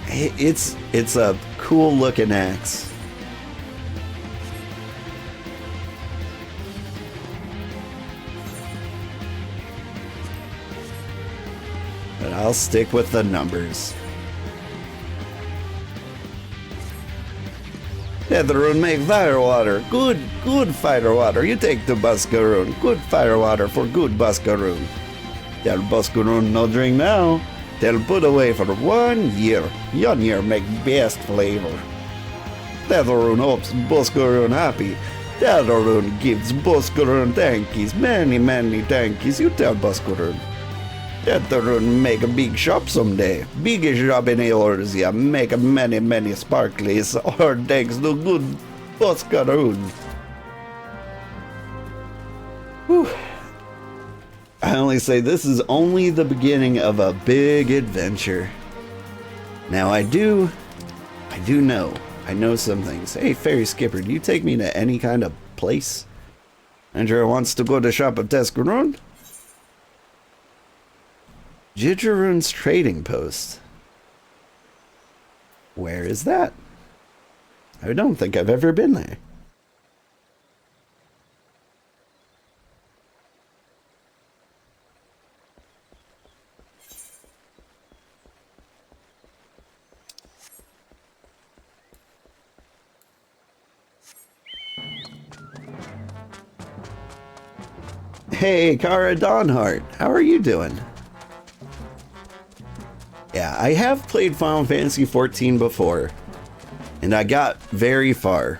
It's a cool looking axe. But I'll stick with the numbers. Qiqirn make fire water. Good fire water. You take the Qiqirn. Good fire water for good Qiqirn. Tell Qiqirn no drink now. They'll put away for 1 year. 1 year make best flavor. Qiqirn hopes Qiqirn happy. Qiqirn gives Qiqirn thankies. Many thankies. You tell Qiqirn. Qiqirn make a big shop someday. Biggest shop in Eorzea. Make many sparklies. Or thanks to good Qiqirn. Whew. I only say this is only the beginning of a big adventure. Now I know some things. Hey, Fairy Skipper, do you take me to any kind of place? Andrew wants to go to shop of Qiqirn? Qiqirn's trading post. Where is that? I don't think I've ever been there. Hey, Kara Dawnheart, how are you doing? Yeah, I have played Final Fantasy XIV before, and I got very far.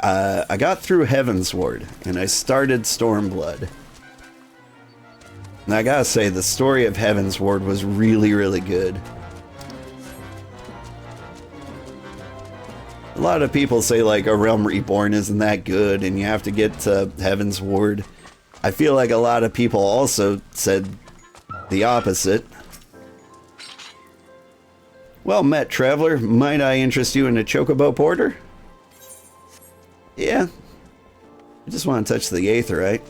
I got through Heavensward, and I started Stormblood. And I gotta say, the story of Heavensward was really good. A lot of people say, like, A Realm Reborn isn't that good, and you have to get to Heavensward. I feel like a lot of people also said the opposite. Well met, traveler. Might I interest you in a chocobo porter? Yeah. I just want to touch the aetheryte.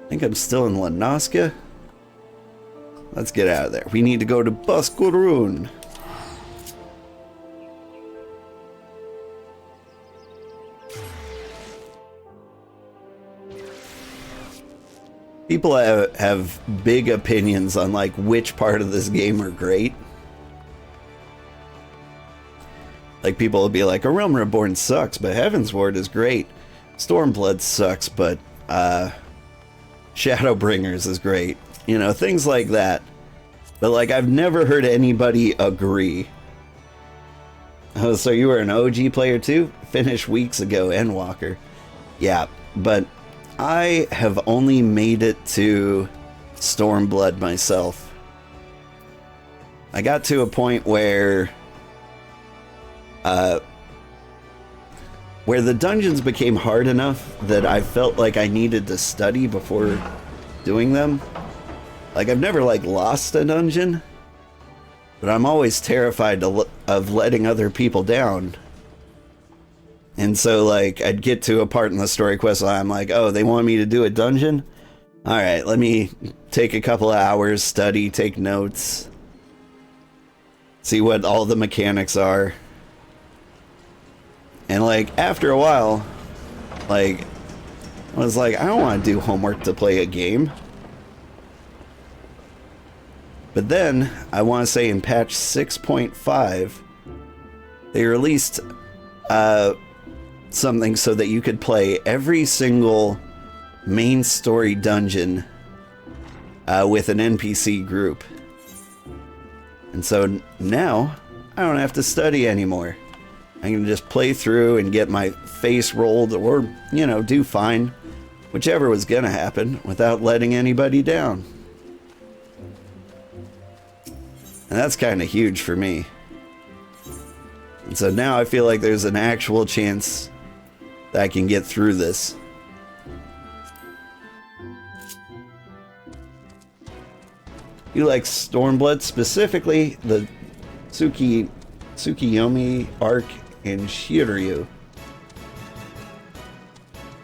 I think I'm still in Lanoska. Let's get out of there. We need to go to Qiqirn. People have big opinions on like which part of this game are great. Like people will be like, A Realm Reborn sucks, but Heavensward is great. Stormblood sucks, but Shadowbringers is great. You know, things like that. But like I've never heard anybody agree. Oh, so you were an OG player too? Finished weeks ago, Endwalker. Yeah, but I have only made it to Stormblood myself. I got to a point where the dungeons became hard enough that I felt like I needed to study before doing them. Like I've never like lost a dungeon, but I'm always terrified of letting other people down. And so, like, I'd get to a part in the story quest where I'm like, oh, they want me to do a dungeon? Alright, let me take a couple of hours, study, take notes, see what all the mechanics are. And, like, after a while, like, I was like, I don't want to do homework to play a game. But then, I want to say in patch 6.5, they released, something so that you could play every single main story dungeon with an NPC group. And so now I don't have to study anymore. I can just play through and get my face rolled or, you know, do fine, whichever was gonna happen, without letting anybody down. And that's kind of huge for me. And so now I feel like there's an actual chance that I can get through this. You like Stormblood, specifically the Tsukiyomi arc in Shiryu.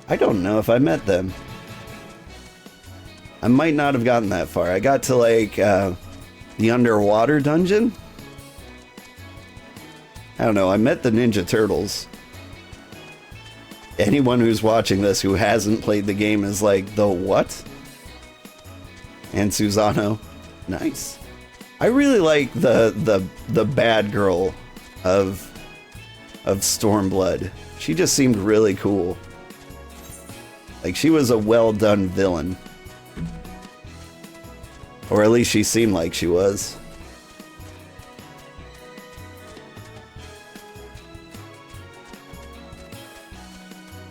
I don't know if I met them. I might not have gotten that far. I got to like the underwater dungeon. I don't know. I met the Ninja Turtles. Anyone who's watching this who hasn't played the game is like, the what? And Susano. Nice. I really like the bad girl of Stormblood. She just seemed really cool. Like, she was a well done villain. Or at least she seemed like she was.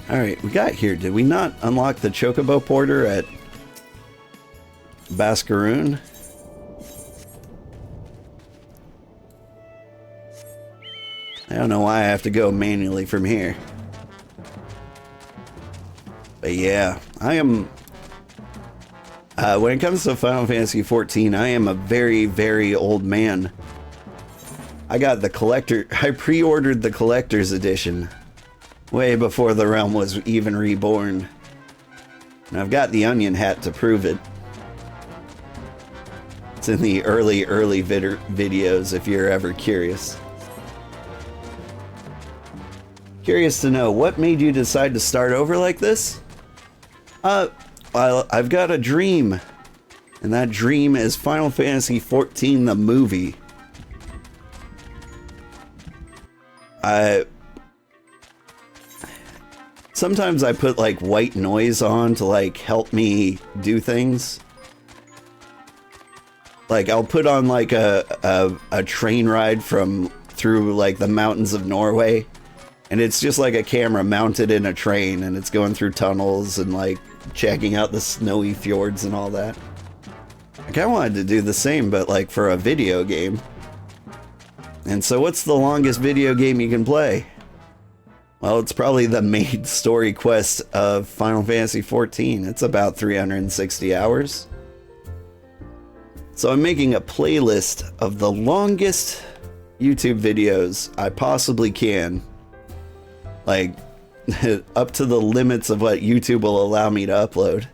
Alright, we got here. Did we not unlock the Chocobo Porter at Bascaroon? I don't know why I have to go manually from here. But yeah, I am... when it comes to Final Fantasy XIV, I am a very, very old man. I got the collector... I pre-ordered the collector's edition way before the realm was even reborn. And I've got the onion hat to prove it. It's in the early videos if you're ever curious. Curious to know, what made you decide to start over like this? Well, I've got a dream. And that dream is Final Fantasy XIV, the movie. Sometimes I put like white noise on to like help me do things. Like I'll put on like a train ride through like the mountains of Norway, and it's just like a camera mounted in a train, and it's going through tunnels and like checking out the snowy fjords and all that. I kind of wanted to do the same, but like for a video game. And so what's the longest video game you can play? Well, it's probably the main story quest of Final Fantasy XIV. It's about 360 hours. So I'm making a playlist of the longest YouTube videos I possibly can. Like, up to the limits of what YouTube will allow me to upload.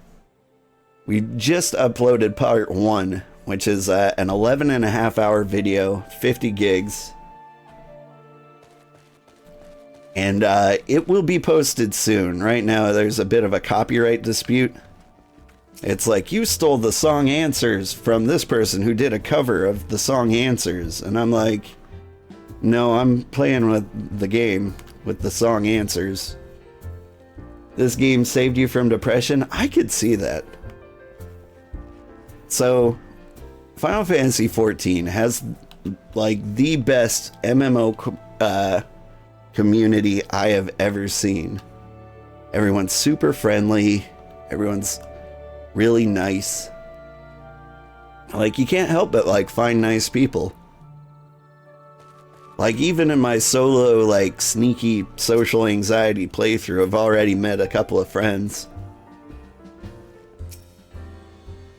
We just uploaded part 1, which is an 11.5-hour video, 50 gigs. And it will be posted soon. Right now, there's a bit of a copyright dispute. It's like, you stole the song Answers from this person who did a cover of the song Answers. And I'm like, no, I'm playing with the game, with the song Answers. This game saved you from depression? I could see that. So, Final Fantasy XIV has, like, the best MMO community I have ever seen. Everyone's super friendly. Everyone's really nice. Like, you can't help but like find nice people. Like, even in my solo, like, sneaky social anxiety playthrough, I've already met a couple of friends.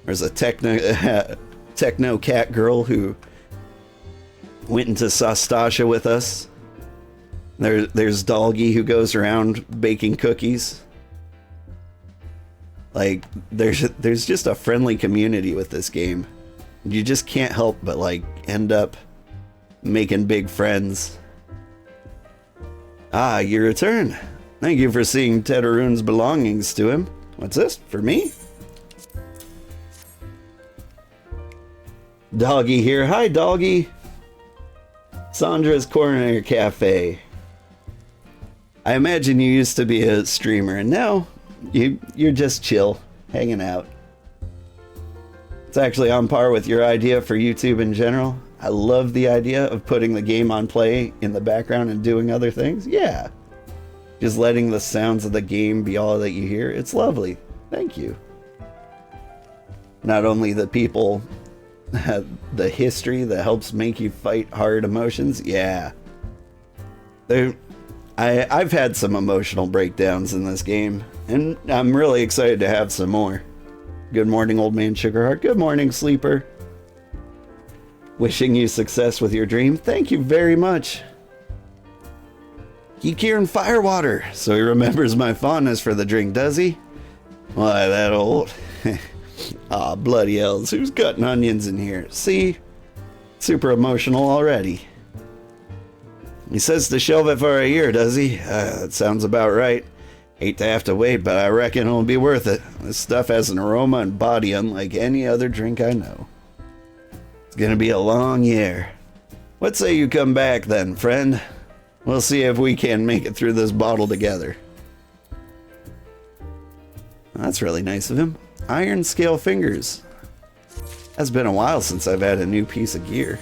There's a techno cat girl who went into Sastasha with us. There's Doggy who goes around baking cookies. Like, there's just a friendly community with this game. You just can't help but like end up making big friends. Ah, you return. Thank you for seeing Tetarune's belongings to him. What's this? For me? Doggy here. Hi, Doggy. Sandra's Corner Cafe. I imagine you used to be a streamer, and now you're just chill, hanging out. It's actually on par with your idea for YouTube in general. I love the idea of putting the game on play in the background and doing other things. Yeah. Just letting the sounds of the game be all that you hear. It's lovely. Thank you. Not only the people, the history that helps make you fight hard emotions. Yeah. I've had some emotional breakdowns in this game, and I'm really excited to have some more. Good morning, old man Sugarheart. Good morning, sleeper. Wishing you success with your dream. Thank you very much. Qiqirn Firewater. So he remembers my fondness for the drink, does he? Why, that old. Aw, bloody hells. Who's cutting onions in here? See? Super emotional already. He says to shelve it for a year, does he? That sounds about right. Hate to have to wait, but I reckon it'll be worth it. This stuff has an aroma and body unlike any other drink I know. It's gonna be a long year. What say you come back then, friend? We'll see if we can make it through this bottle together. That's really nice of him. Iron scale fingers. It's been a while since I've had a new piece of gear.